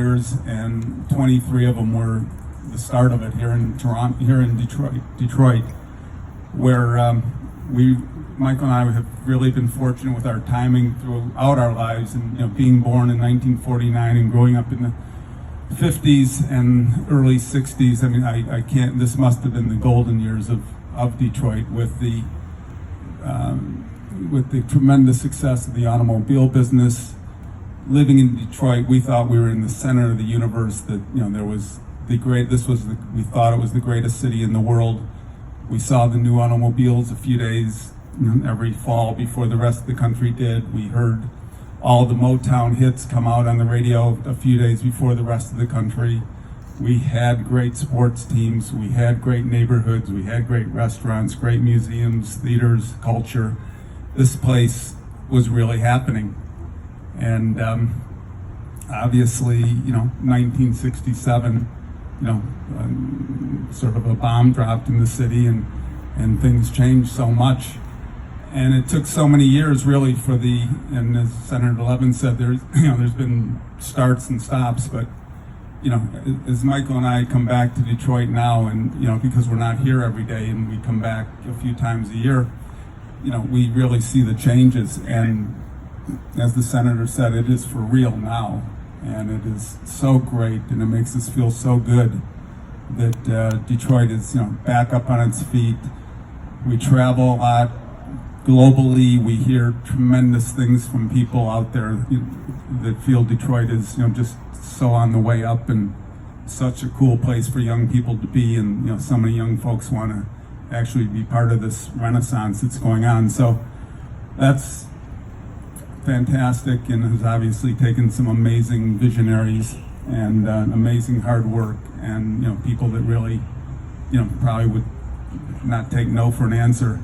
years, and 23 of them were the start of it here in Toronto, here in Detroit, where Michael and I have really been fortunate with our timing throughout our lives, and being born in 1949 and growing up in the 50s and early 60s. I mean, I can't. This must have been the golden years of Detroit with the tremendous success of the automobile business. Living in Detroit, we thought we were in the center of the universe. That there was we thought it was the greatest city in the world. We saw the new automobiles a few days every fall before the rest of the country did. We heard all the Motown hits come out on the radio a few days before the rest of the country. We had great sports teams. We had great neighborhoods. We had great restaurants, great museums, theaters, culture. This place was really happening. And obviously, 1967, sort of a bomb dropped in the city, and things changed so much. And it took so many years, really, and as Senator Levin said, there's been starts and stops, but as Michael and I come back to Detroit now, and because we're not here every day, and we come back a few times a year, we really see the changes. And as the senator said, it is for real now, and it is so great, and it makes us feel so good that Detroit is back up on its feet. We travel a lot globally. We hear tremendous things from people out there that feel Detroit is just so on the way up, and such a cool place for young people to be, and so many young folks want to actually be part of this renaissance that's going on. So that's fantastic, and has obviously taken some amazing visionaries and amazing hard work, and people that really probably would not take no for an answer.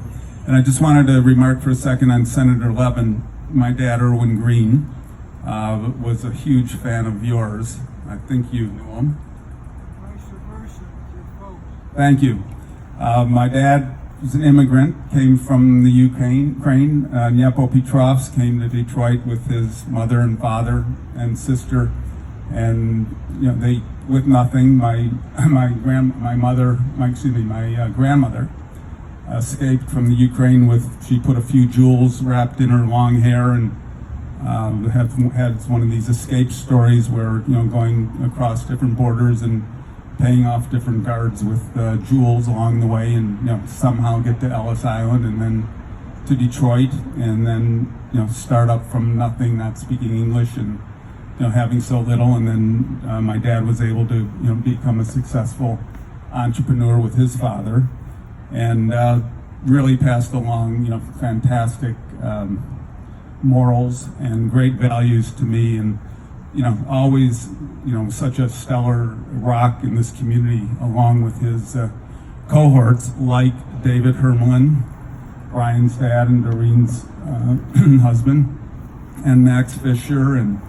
And I just wanted to remark for a second on Senator Levin. My dad, Erwin Green, was a huge fan of yours. I think you knew him. Thank you. My dad was an immigrant, came from the Ukraine. Dnepropetrovsk, came to Detroit with his mother and father and sister, and they with nothing. My grandmother escaped from the Ukraine she put a few jewels wrapped in her long hair, and had one of these escape stories where going across different borders and paying off different guards with jewels along the way, and somehow get to Ellis Island and then to Detroit, and then start up from nothing, not speaking English, and having so little, and then my dad was able to become a successful entrepreneur with his father, and really passed along fantastic morals and great values to me, and always such a stellar rock in this community, along with his cohorts like David Hermelin, Brian's dad and Doreen's husband, and Max Fisher and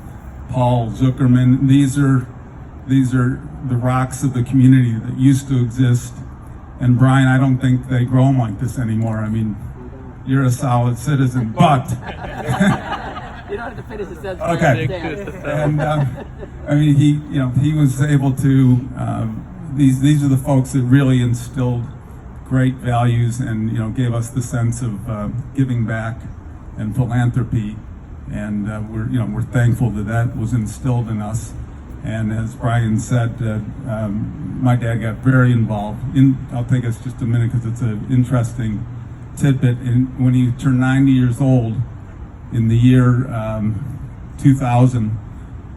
Paul Zuckerman. These are the rocks of the community that used to exist. And Brian, I don't think they grow them like this anymore. I mean, you're a solid citizen, but you don't have to finish the sentence. Okay. And I mean, he was able to. These are the folks that really instilled great values, and gave us the sense of giving back and philanthropy, and we're thankful that was instilled in us. And as Brian said, my dad got very involved. I'll take us just a minute because it's an interesting tidbit. When he turned 90 years old, in the year 2000,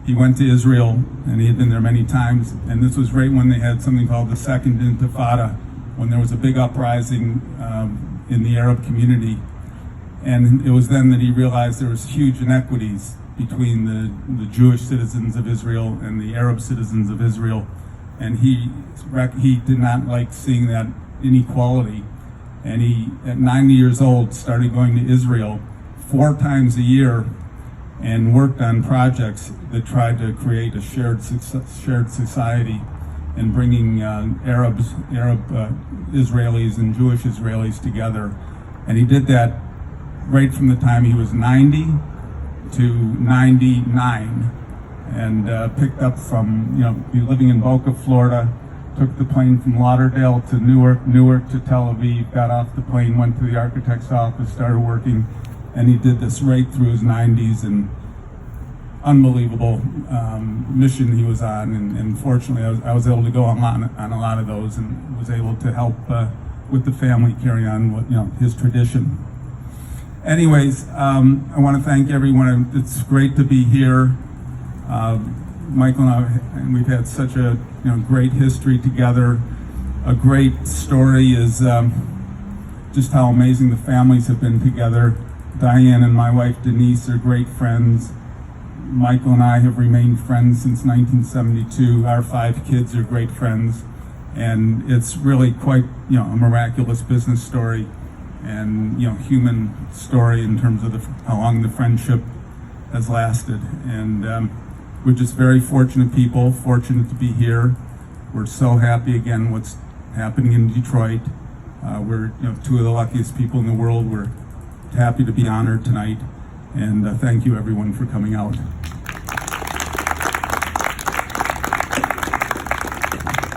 he went to Israel, and he had been there many times. And this was right when they had something called the Second Intifada, when there was a big uprising in the Arab community. And it was then that he realized there was huge inequities between the Jewish citizens of Israel and the Arab citizens of Israel, and he did not like seeing that inequality, and he, at 90 years old, started going to Israel 4 times a year and worked on projects that tried to create a shared society and bringing Arab Israelis and Jewish Israelis together. And he did that right from the time he was 90 to 99. and picked up from, living in Boca, Florida, took the plane from Lauderdale to Newark to Tel Aviv, got off the plane, went to the architect's office, started working, and he did this right through his 90s, and unbelievable mission he was on, and fortunately I was able to go on a lot of those, and was able to help with the family carry on his tradition. Anyways, I want to thank everyone. It's great to be here. Michael and we've had such a great history together. A great story is just how amazing the families have been together. Diane and my wife Denise are great friends. Michael and I have remained friends since 1972. Our 5 kids are great friends, and it's really quite a miraculous business story, and human story in terms of how long the friendship has lasted. And we're just very fortunate people, fortunate to be here. We're so happy again what's happening in Detroit. We're 2 of the luckiest people in the world. We're happy to be honored tonight, and thank you everyone for coming out.